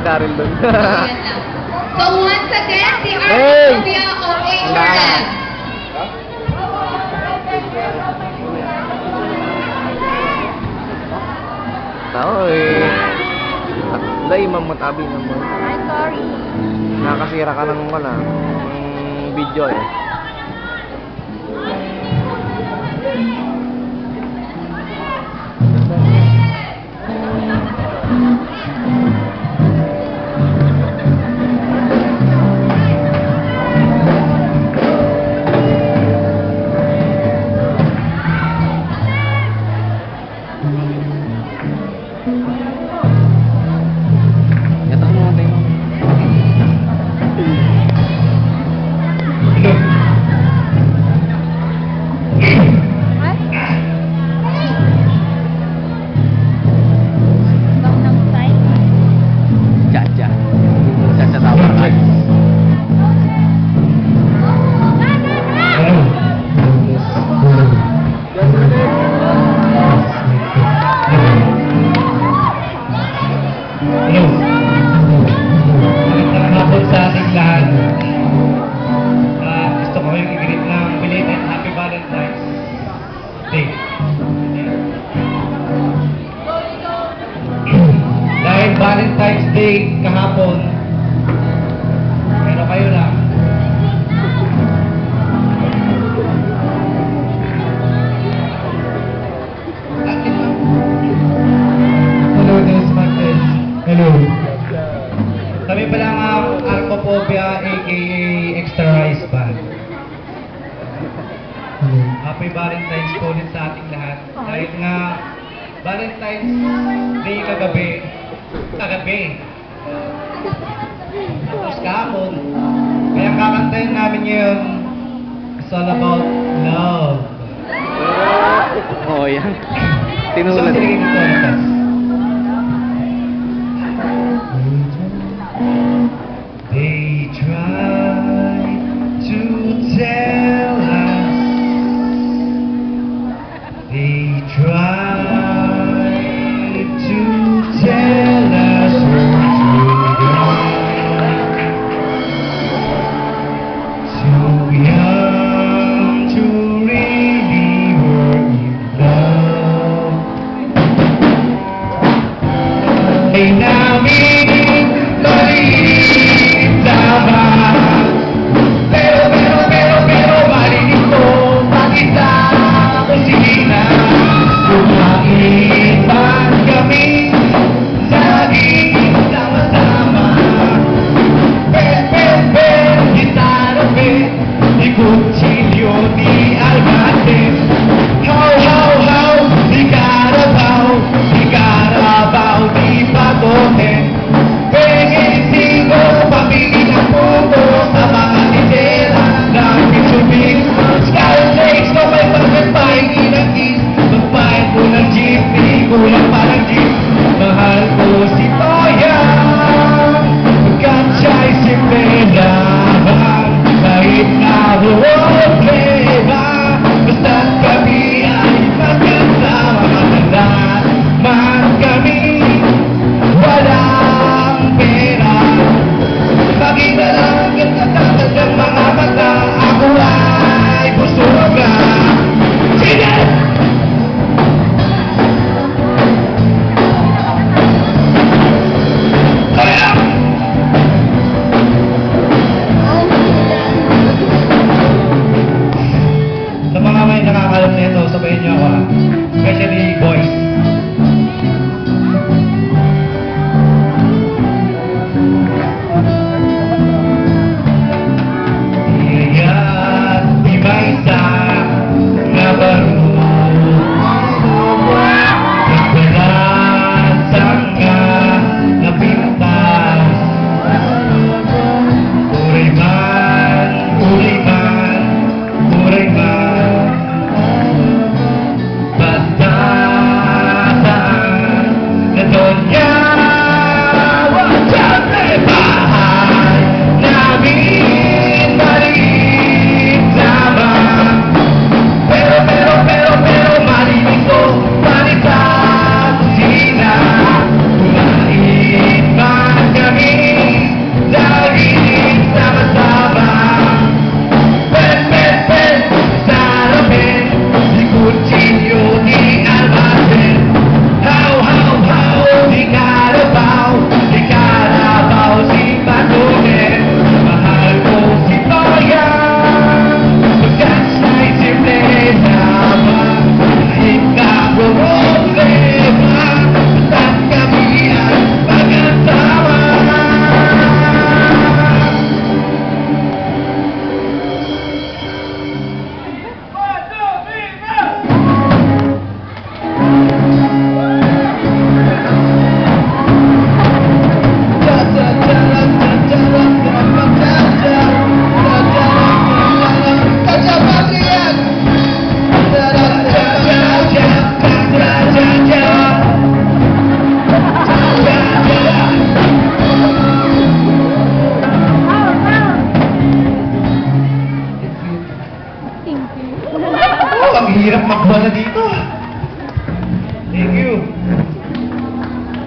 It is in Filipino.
Daryl doon. So, yan lang. So, once again, the Hey! Artopia of HRM. Tao eh. Lay, mamutabi naman. Ay, sorry. Nakasira ka ng video eh. Yatak mo tayo. Ay? Bang ng side? Chacha. Chacha tawag ka. Magandang hapon sa ating lahat. Gusto ko kayong i-greet ng belated Happy Valentine's Day. Dahil Valentine's Day kahapon, pero kayo lang. Hello, Desmantes. Hello. Kami pala ang Arcophobia aka Extra Rice Band. Happy Valentine's po ulit sa ating lahat. Dahil nga Valentine's Day kagabi. Tapos kahapon. Kaya kakantayin namin ngayon. It's all about love. Oh, yan. So, Tinulad. sinigay ko ito. They try to tell us. They try to tell us what we're too young to really work in love. Oh, ang hirap magbala dito. Thank you.